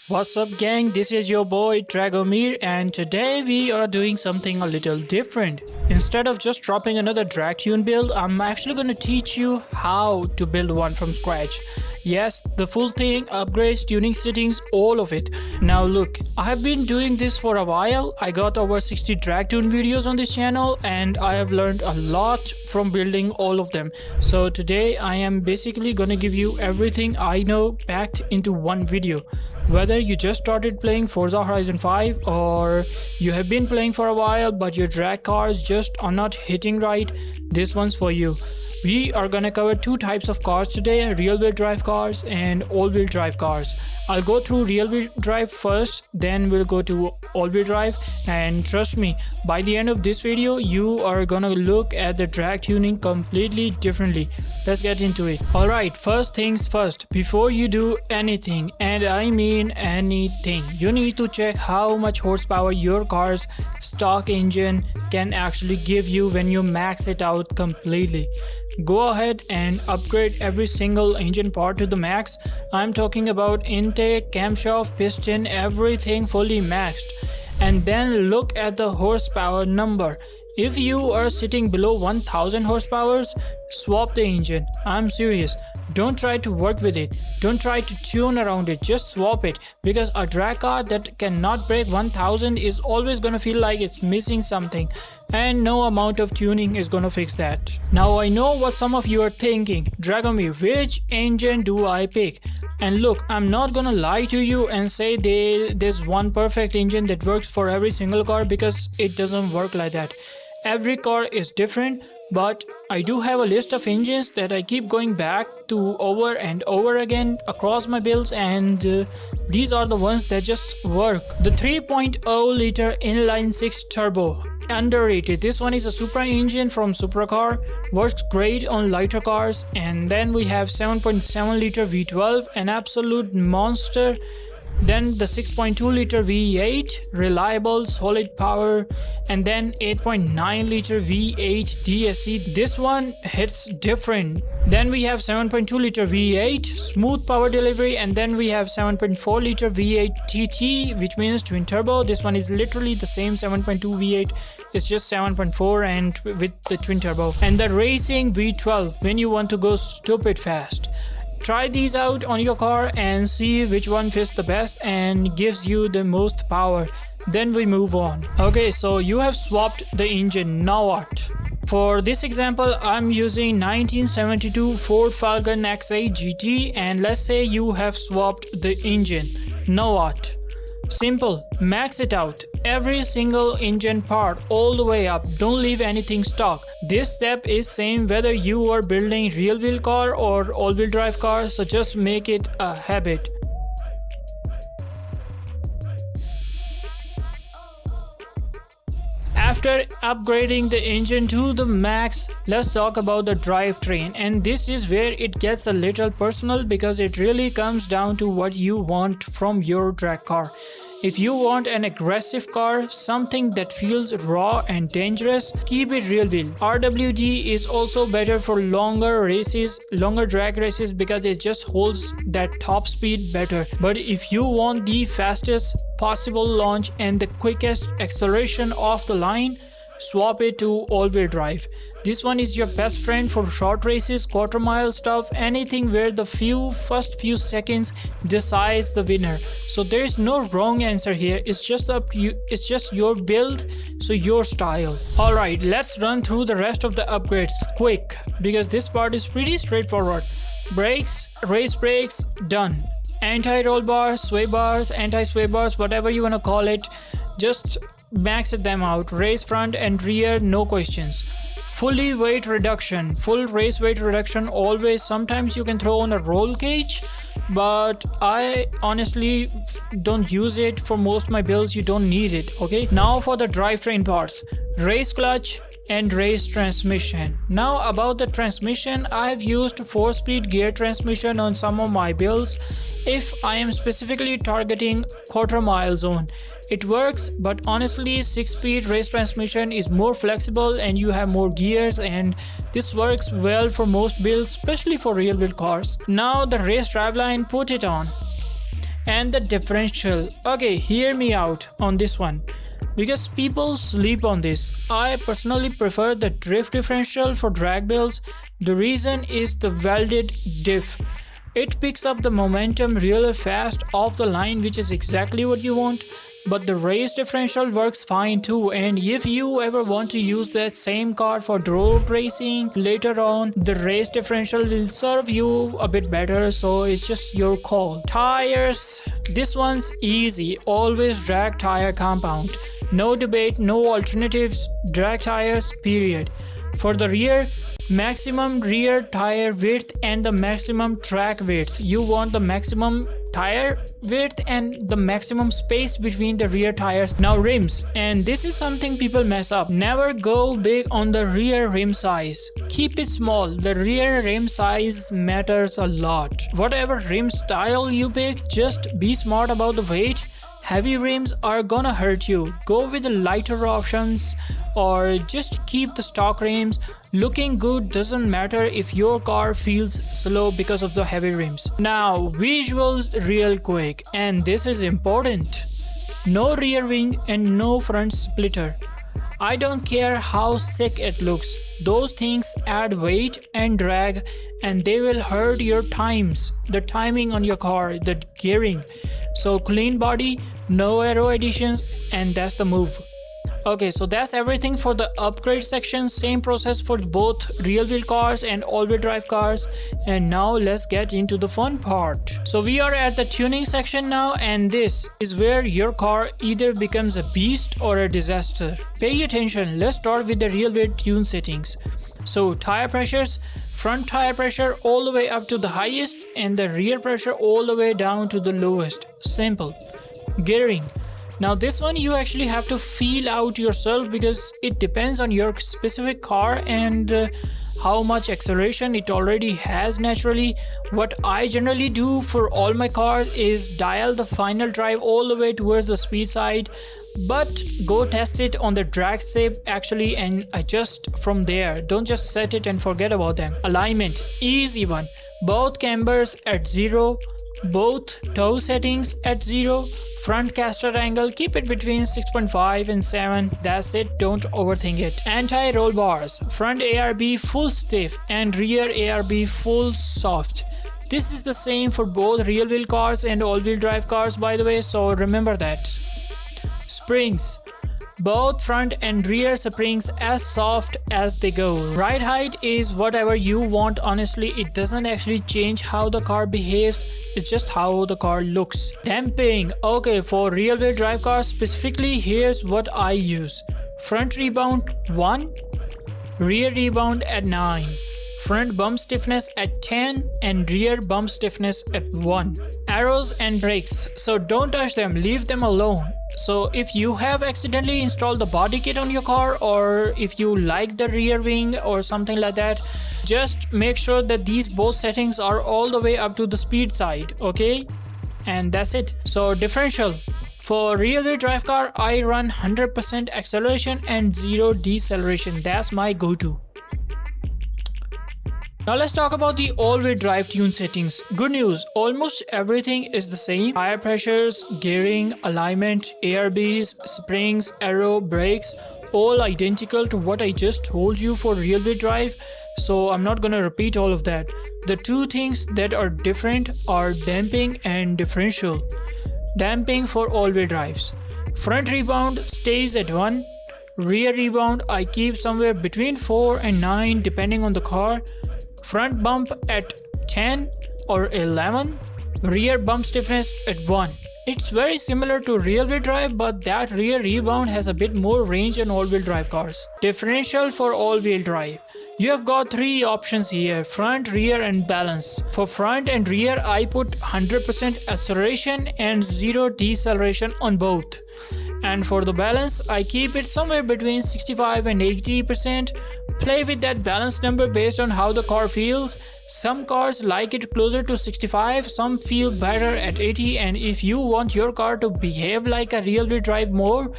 What's up gang, this is your boy Dragomir and today we are doing something a little different. Instead of just dropping another drag tune build, I'm actually going to teach you how to build one from scratch. Yes, the full thing, upgrades, tuning settings, all of it. Now look, I have been doing this for a while. I got over 60 drag tune videos on this channel and I have learned a lot from building all of them. So today I am basically going to give you everything I know packed into one video. Whether you just started playing Forza Horizon 5 or you have been playing for a while but your drag cars just are not hitting right, this one's for you. We are gonna cover two types of cars today, rear-wheel drive cars and all-wheel drive cars. I'll go through rear-wheel drive first, then we'll go to all-wheel drive, and trust me, by the end of this video, you are gonna look at the drag tuning completely differently. Let's get into it. Alright, first things first, before you do anything, and I mean anything, you need to check how much horsepower your car's stock engine can actually give you when you max it out completely. Go ahead and upgrade every single engine part to the max. I'm talking about intake, camshaft, piston, everything fully maxed. And then look at the horsepower number. If you are sitting below 1000 horsepower, swap the engine. I'm serious. Don't try to work with it. Don't try to tune around it. Just swap it, because a drag car that cannot break 1000 is always gonna feel like it's missing something, and no amount of tuning is gonna fix that. Now I know what some of you are thinking, Dragomir, which engine do I pick? And look, I'm not gonna lie to you and say there's one perfect engine that works for every single car, because it doesn't work like that. Every car is different, but I do have a list of engines that I keep going back to over and over again across my builds, and these are the ones that just work. The 3.0 liter inline 6 turbo, underrated. This one is a Supra engine from Supracar, works great on lighter cars. And then we have 7.7 liter V12, an absolute monster. Then the 6.2 liter V8, reliable, solid power. And then 8.9 liter V8 DSC, this one hits different. Then we have 7.2 liter V8, smooth power delivery. And then we have 7.4 liter V8 TT, which means twin turbo. This one is literally the same 7.2 V8, it's just 7.4 and with the twin turbo. And the racing V12, when you want to go stupid fast. Try these out on your car and see which one fits the best and gives you the most power. Then we move on. Okay, so you have swapped the engine. Now what? For this example, I'm using 1972 Ford Falcon X8 GT, and let's say you have swapped the engine. Now what? Simple, max it out. Every single engine part all the way up. Don't leave anything stock. This step is same whether you are building rear wheel car or all wheel drive car, so just make it a habit. After upgrading the engine to the max, let's talk about the drivetrain, and this is where it gets a little personal, because it really comes down to what you want from your drag car. If you want an aggressive car, something that feels raw and dangerous, keep it rear wheel. RWD is also better for longer races, longer drag races, because it just holds that top speed better. But if you want the fastest possible launch and the quickest acceleration off the line, swap it to all-wheel drive. This one is your best friend for short races, quarter mile stuff, anything where the first few seconds decides the winner. So there is no wrong answer here. It's just up to you. It's just your build, so your style. Alright, let's run through the rest of the upgrades quick, because this part is pretty straightforward. Brakes, race brakes, done. Anti-roll bars, sway bars, anti-sway bars, whatever you wanna call it, just max them out. Race front and rear, no questions. Fully weight reduction, full race weight reduction always. Sometimes you can throw on a roll cage, but I honestly don't use it for most of my builds. You don't need it. Okay, now for the drivetrain parts, race clutch and race transmission. Now about the transmission, I have used 4-speed gear transmission on some of my builds if I am specifically targeting quarter mile zone. It works, but honestly 6-speed race transmission is more flexible and you have more gears, and this works well for most builds, especially for rear wheel cars. Now the race driveline, put it on. And the differential. Okay, hear me out on this one, because people sleep on this. I personally prefer the drift differential for drag builds. The reason is the welded diff. It picks up the momentum really fast off the line, which is exactly what you want. But the race differential works fine too, and if you ever want to use that same car for road racing later on, the race differential will serve you a bit better, so it's just your call. Tires, this one's easy. Always drag tire compound. No debate, no alternatives, drag tires, period. For the rear, maximum rear tire width and the maximum track width. You want the maximum tire width and the maximum space between the rear tires. Now rims, and this is something people mess up. Never go big on the rear rim size. Keep it small. The rear rim size matters a lot. Whatever rim style you pick, just be smart about the weight. Heavy rims are gonna hurt you. Go with the lighter options or just keep the stock rims. Looking good doesn't matter if your car feels slow because of the heavy rims. Now visuals real quick, and this is important. No rear wing and no front splitter. I don't care how sick it looks. Those things add weight and drag, and they will hurt your the timing on your car, the gearing. So clean body, no aero additions, and that's the move. Okay, so that's everything for the upgrade section. Same process for both real wheel cars and all-wheel drive cars. And now let's get into the fun part. So we are at the tuning section now, and this is where your car either becomes a beast or a disaster. Pay attention. Let's start with the RWD Tune Settings. So tire pressures, front tire pressure all the way up to the highest and the rear pressure all the way down to the lowest. Simple. Gearing. Now this one you actually have to feel out yourself, because it depends on your specific car and how much acceleration it already has naturally. What I generally do for all my cars is dial the final drive all the way towards the speed side, but go test it on the drag strip actually and adjust from there. Don't just set it and forget about them. Alignment, easy one. Both cambers at 0, both toe settings at 0. Front caster angle, keep it between 6.5 and 7. That's it, don't overthink it. Anti-roll bars, front ARB full stiff and rear ARB full soft. This is the same for both real wheel cars and all-wheel drive cars, by the way, so remember that. Springs, both front and rear springs as soft as they go. Ride height is whatever you want. Honestly, it doesn't actually change how the car behaves, it's just how the car looks. Damping, okay, for real wheel drive cars specifically, here's what I use. Front rebound 1, rear rebound at 9, front bump stiffness at 10 and rear bump stiffness at 1. Arrows and brakes, so don't touch them, leave them alone. So if you have accidentally installed the body kit on your car, or if you like the rear wing or something like that, just make sure that these both settings are all the way up to the speed side, okay? And that's it. So differential. For rear wheel drive car, I run 100% acceleration and 0 deceleration. That's my go-to. Now let's talk about the all-wheel drive tune settings. Good news, almost everything is the same. Tire pressures, gearing, alignment, ARBs, springs, aero, brakes, all identical to what I just told you for rear wheel drive. So I'm not gonna repeat all of that. The two things that are different are damping and differential. Damping for all-wheel drives. Front rebound stays at 1. Rear rebound I keep somewhere between 4 and 9 depending on the car. Front bump at 10 or 11, rear bump stiffness at 1. It's very similar to rear wheel drive, but that rear rebound has a bit more range on all wheel drive cars. Differential for all wheel drive. You have got 3 options here: front, rear and balance. For front and rear I put 100% acceleration and 0 deceleration on both. And for the balance I keep it somewhere between 65 and 80%. Play with that balance number based on how the car feels. Some cars like it closer to 65, some feel better at 80, and if you want your car to behave like a real wheel drive more,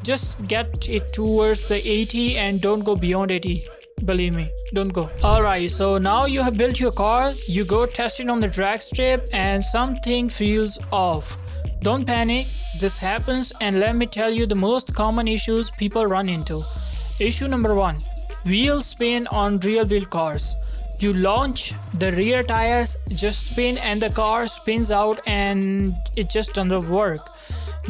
just get it towards the 80 and don't go beyond 80. believe me, don't go. Alright, so now you have built your car, you go test it on the drag strip and something feels off. Don't panic, this happens, and let me tell you the most common issues people run into. Issue number 1, wheel spin on rear wheel cars. You launch, the rear tires just spin and the car spins out and it just doesn't work.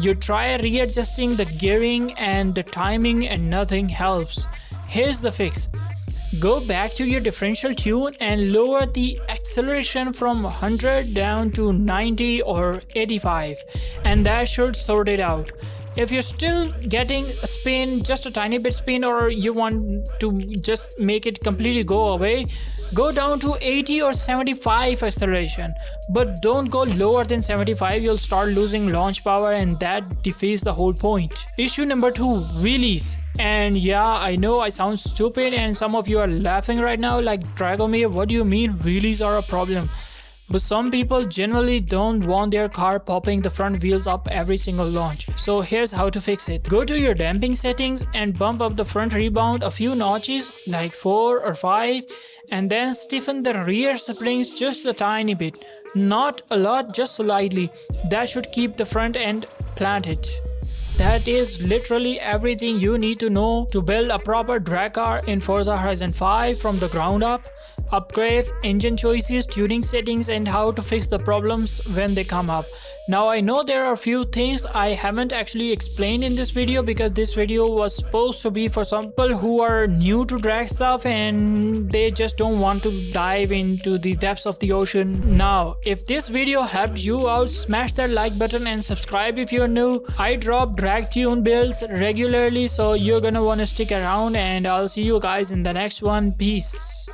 You try readjusting the gearing and the timing and nothing helps. Here's the fix. Go back to your differential tune and lower the acceleration from 100 down to 90 or 85, and that should sort it out. If you're still getting a spin, just a tiny bit spin, or you want to just make it completely go away, go down to 80 or 75 acceleration, but don't go lower than 75. You'll start losing launch power and that defeats the whole point. Issue number 2, wheelies. And yeah, I know I sound stupid and some of you are laughing right now like, Dragomir, what do you mean wheelies are a problem? But some people generally don't want their car popping the front wheels up every single launch. So here's how to fix it. Go to your damping settings and bump up the front rebound a few notches, like 4 or 5, and then stiffen the rear springs just a tiny bit. Not a lot, just slightly. That should keep the front end planted. That is literally everything you need to know to build a proper drag car in Forza Horizon 5 from the ground up. Upgrades, engine choices, tuning settings, and how to fix the problems when they come up. Now I know there are a few things I haven't actually explained in this video because this video was supposed to be for some people who are new to drag stuff and they just don't want to dive into the depths of the ocean. Now if this video helped you out, smash that like button and subscribe if you're new. I drop drag tune builds regularly, so you're gonna want to stick around, and I'll see you guys in the next one. Peace.